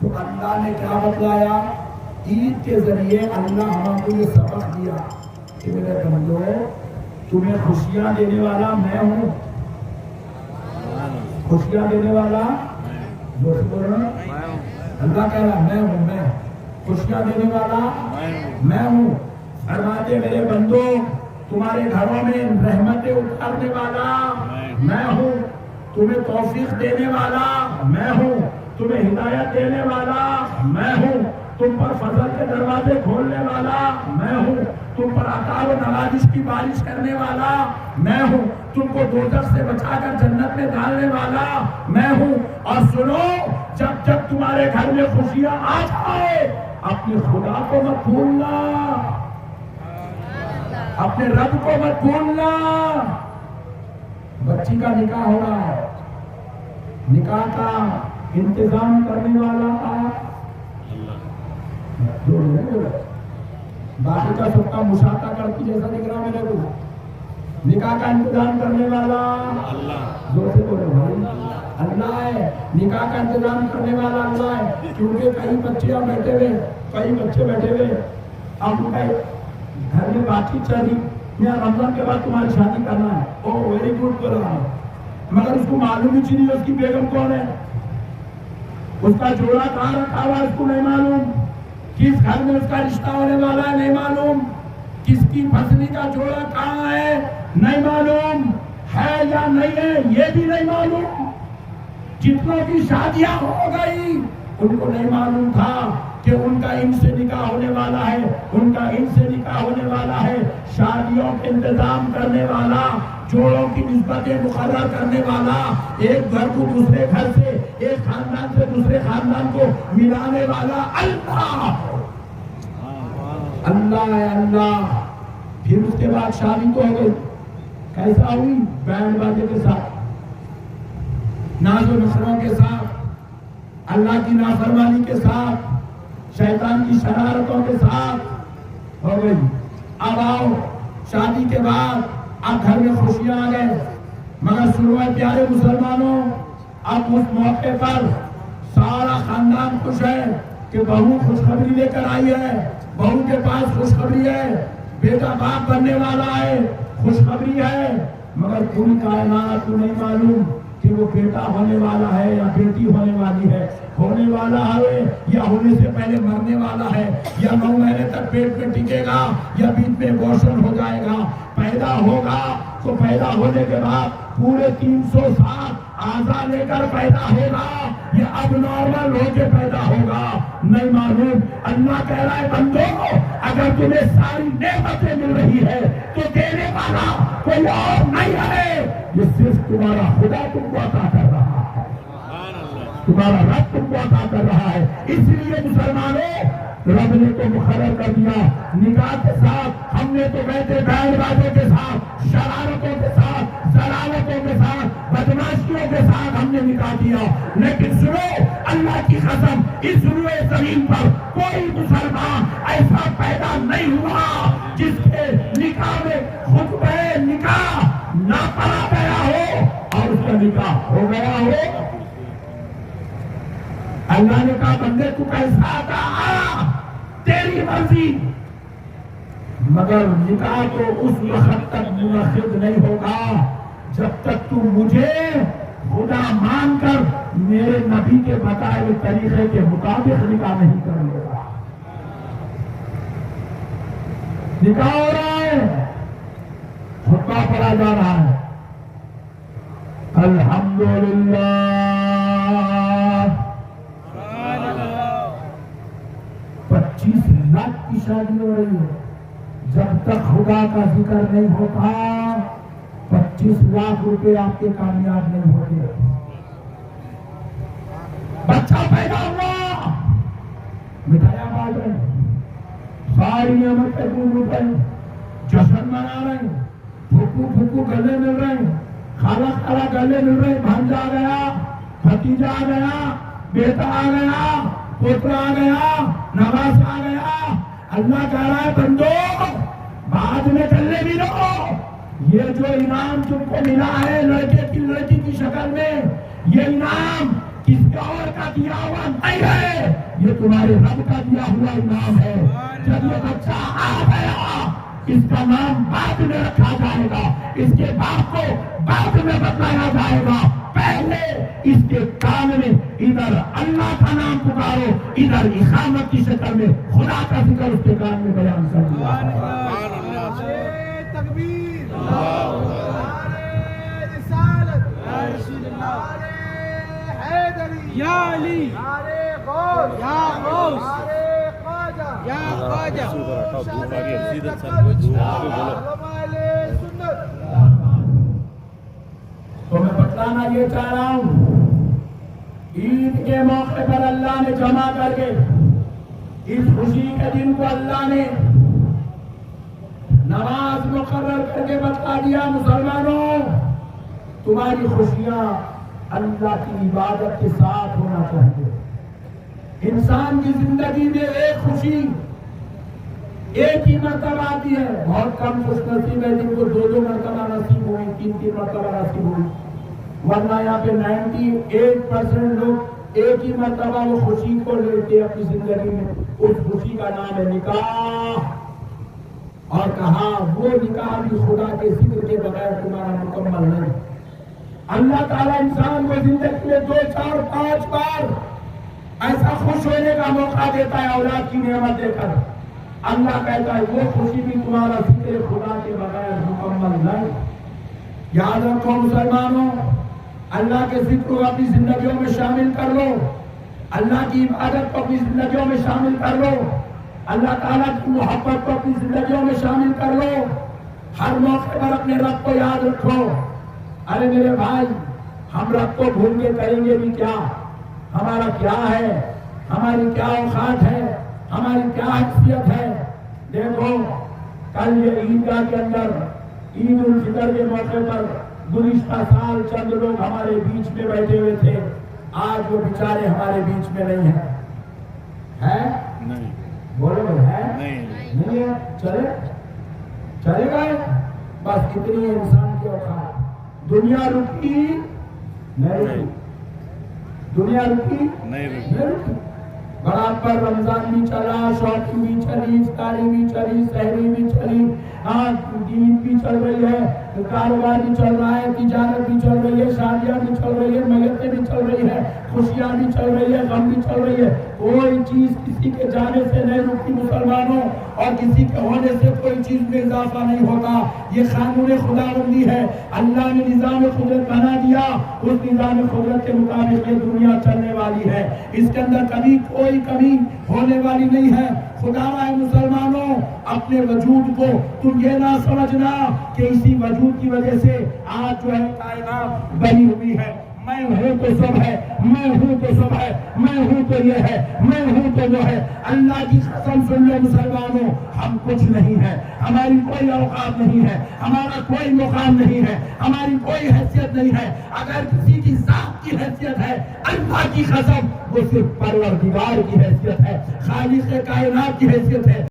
تو اللہ نے کیا بتلایا؟ عید کے ذریعے اللہ ہم کو یہ سبق دیا کہ میرے بندو تمہیں خوشیاں دینے والا میں ہوں. خوشیاں دینے والا جو بول رہا ہوں، اللہ کہہ رہا میں ہوں، میں خوشیاں دینے والا میں ہوں. فرماتے میرے بندو تمہارے گھروں میں رحمتیں اتارنے والا میں ہوں، تمہیں توفیق دینے والا میں ہوں، تمہیں ہدایت دینے والا میں ہوں، تم پر فضل کے دروازے کھولنے والا میں ہوں، تم پر عطا و نوازش کی بارش کرنے والا میں ہوں، تم کو دوزخ سے بچا کر جنت میں ڈالنے والا میں ہوں. اور سنو، جب جب تمہارے گھر میں خوشیاں آ جائے اپنے خدا کو مت بھولنا، اپنے رب کو مت بھولنا. بچی کا نکاح ہو رہا ہے، نکاح کا انتظام کرنے والا باقی کا سب کا مشاہدہ کرتی جیسا دکھ رہا میرے کو. نکاح کا انتظام کرنے والا زور سے بولو بھائی اللہ ہے. نکاح کا انتظام کرنے والا اللہ ہے. کیونکہ کئی بچے بیٹھے ہوئے، کئی بچے بیٹھے ہوئے، اب گھر میں بات چیت چل رہی یا رمضان کے بعد تمہاری شادی کرنا ہے. او ویری گڈ بول رہا ہے، مگر اس کو معلوم ہی نہیں ہے اس کی بیگم کون ہے، اس کا جوڑا کہاں رکھا ہوا اس کو نہیں معلوم، کس گھر میں اس کا رشتہ ہونے والا ہے نہیں معلوم، کس کی پھنسنی کا جوڑا کہاں ہے نہیں معلوم، ہے یا نہیں ہے یہ بھی نہیں معلوم. جتنوں کی شادیاں ہو گئی ان کو نہیں معلوم تھا کہ ان کا ان سے نکاح ہونے والا ہے، ان کا ان سے نکاح ہونے والا ہے. شادیوں کے انتظام کرنے والا، جوڑوں کی نسبتیں مقرر کرنے والا، ایک گھر کو دوسرے گھر سے، ایک خاندان سے دوسرے خاندان کو ملانے والا اللہ اللہ ہے اللہ. پھر اس کے بعد شادی تو ہو گئی، کیسا ہوئی؟ بینڈ باجے کے ساتھ، ناز و نخروں کے ساتھ، اللہ کی نافرمانی کے ساتھ، شیطان کی شرارتوں کے ساتھ ہو گئی. اب آؤ شادی کے بعد اب گھر میں خوشیاں آ گئے، مگر سنو پیارے مسلمانوں، اب اس موقع پر سارا خاندان خوش ہے کہ بہو خوشخبری لے کر آئی ہے، بہو کے پاس خوشخبری ہے، بیٹا باپ بننے والا ہے، خوشخبری ہے. مگر پوری کائنات کو نہیں معلوم کہ وہ بیٹا ہونے والا ہے یا بیٹی ہونے والی ہے، ہونے والا ہے یا ہونے سے پہلے مرنے والا ہے، یا 9 مہینے تک پیٹ میں ٹکے گا یا بیچ میں ابورشن ہو جائے گا. پیدا ہوگا تو پیدا ہونے کے بعد پورے 307 اعضاء لے کر پیدا ہوگا یا اب نارمل ہو کے پیدا ہوگا نہیں معلوم. اللہ کہہ رہا ہے بندو اگر تمہیں ساری نعمتیں مل رہی ہے تو دینے والا کوئی اور نہیں ہے، یہ صرف تمہارا خدا تم کو عطا کر رہا ہے، تمہارا رب تم کو عطا کر رہا ہے. اس لیے مسلمانوں رب نے تو مقرر کر دیا نکاح کے ساتھ، ہم نے تو بیٹھے بینڈ باجوں کے ساتھ، شرارتوں کے ساتھ، ضلالتوں کے ساتھ، بدماشیوں کے ساتھ ہم نے نکاح دیا. لیکن سنو اللہ کی قسم اس روئے زمین پر کوئی مسلمان ایسا پیدا نہیں ہوا جس کے نکاح میں خطبہ نکاح نہ پڑھا گیا ہو اور اس کا نکاح ہو گیا ہو. اللہ نے کہا بندے تو کیسا آیا تیری مرضی، مگر نکاح تو اس وقت تک منعقد نہیں ہوگا جب تک تو مجھے خدا مان کر میرے نبی کے بتائے ہوئے طریقے کے مطابق نکاح نہیں کر لے گا. نکاح ہو رہا ہے، خطبہ پڑھا جا رہا ہے، الحمدللہ 25 لاکھ کی شادی ہو رہی ہے. جب تک خدا کا ذکر نہیں ہوتا 25 لاکھ روپے آپ کے کامیاب نہیں ہوتے. بچہ پیدا ہوا، مٹھائیاں بانٹ رہے ہیں، ساری نعمتیں ڈوب رہے ہیں، جشن منا رہے ہیں، پھوپھو پھوپھو گلے مل رہے ہیں، خالہ خالہ گلے مل رہے ہیں، بھانجا آ گیا، بھتیجا آ گیا، بیٹا آ گیا، پوترا آ گیا، نواز آ گیا. اللہ کہہ رہا ہے بندو بعد میں چلنے بھی دو، یہ جو انعام تم کو ملا ہے لڑکے کی لڑکی کی شکل میں، یہ انعام کسی اور کا دیا ہوا نہیں ہے، یہ تمہارے رب کا دیا ہوا انعام ہے۔ جب یہ بچہ آ گیا اس کا نام بعد میں رکھا جائے گا، اس کے باپ کو بعد میں بتایا جائے گا، پہلے اس کے کان میں ادھر اللہ کا نام پکارو، ادھر اقامت کی شکل میں خدا کا ذکر اس کے کان میں بیان کر دیا۔ تکبیر، نعرہ رسالت، نعرہ حیدری، یا علی، نعرہ غوث، یا غوث، نعرہ خواجہ، یا خواجہ، تو میں بتلانا یہ چاہ رہا ہوں، عید کے موقع پر اللہ نے جمع کر کے اس خوشی کے دن کو اللہ نے نماز مقرر کر کے بتا دیا، مسلمانوں تمہاری خوشیاں اللہ کی عبادت کے ساتھ ہونا چاہیے۔ انسان کی زندگی میں ایک خوشی ایک ہی مرتبہ آتی ہے، بہت کم خوش نصیب ہے جن کو دو مرتبہ نصیب ہوئی، تین مرتبہ نصیب ہوئی، ورنہ یہاں پہ 98% لوگ ایک ہی مرتبہ وہ خوشی کو لیتے اپنی زندگی میں۔ اس خوشی کا نام ہے نکاح، اور کہا وہ نکاح بھی خدا کے ذکر کے بغیر تمہارا مکمل نہیں۔ اللہ تعالیٰ انسان کو زندگی میں 2 4 5 بار ایسا خوش ہونے کا موقع دیتا ہے اولاد کی نعمت دے کر۔ اللہ کہتا ہے وہ خوشی بھی تمہارا ذکر خدا کے بغیر مکمل نہیں۔ یاد رکھو مسلمانوں، اللہ کے ذکر کو اپنی زندگیوں میں شامل کر لو، اللہ کی عبادت کو اپنی زندگیوں میں شامل کر لو، اللہ تعالیٰ کی محبت کو اپنی زندگیوں میں شامل کر لو، ہر موقع پر اپنے رب کو یاد رکھو۔ ارے میرے بھائی، ہم رب کو بھول کے کریں گے بھی کیا؟ ہمارا کیا ہے، ہماری کیا اوقات ہے، ہماری کیا حیثیت ہے؟ دیکھو کل یہ عیدگاہ کے اندر عید الفطر کے موقع پر گزشتہ سال چند لوگ ہمارے بیچ میں بیٹھے ہوئے تھے، آج وہ بیچارے ہمارے بیچ میں نہیں ہیں۔ ہے نہیں، بولو ہے نہیں ہے، چلے گئے، بس اتنی ہے انسان کی اوقات۔ دنیا رکی نہیں رکی، دنیا رکی نہیں رکی، برابر رمضان بھی چلا، شاپنگ بھی چلی، افطاری بھی چلی، سحری بھی چلی، عید بھی چل رہی ہے، کاروبار بھی چل رہا ہے، تجارت بھی چل رہی ہے، شادیاں بھی چل رہی ہے، میتیں بھی چل رہی ہے، خوشیاں بھی چل رہی ہے، غم بھی چل رہی ہے۔ کوئی چیز کسی کے جانے سے نہیں رکتی مسلمانوں، اور کسی کے ہونے سے کوئی چیز میں اضافہ نہیں ہوتا۔ یہ قانون خداوندی ہے، اللہ نے نظام قدرت بنا دیا، اس نظام قدرت کے مطابق یہ دنیا چلنے والی ہے، اس کے اندر کبھی کوئی کمی ہونے والی نہیں ہے۔ خدا رائے مسلمانوں، اپنے وجود کو تم یہ نہ سمجھنا کہ اسی وجود کی وجہ سے آج جو ہے کائنات بنی ہوئی ہے۔ میں ہوں تو سب ہے، میں ہوں تو سب ہے، میں ہوں تو یہ ہے، میں ہوں تو وہ ہے۔ اللہ کی قسم سن لو مسلمانوں، ہم کچھ نہیں ہے، ہماری کوئی اوقات نہیں ہے، ہمارا کوئی مقام نہیں ہے، ہماری کوئی حیثیت نہیں ہے۔ اگر کسی کی ذات کی حیثیت ہے، اللہ کی قسم وہ صرف پروردگار کی حیثیت ہے، خالق کائنات کی حیثیت ہے۔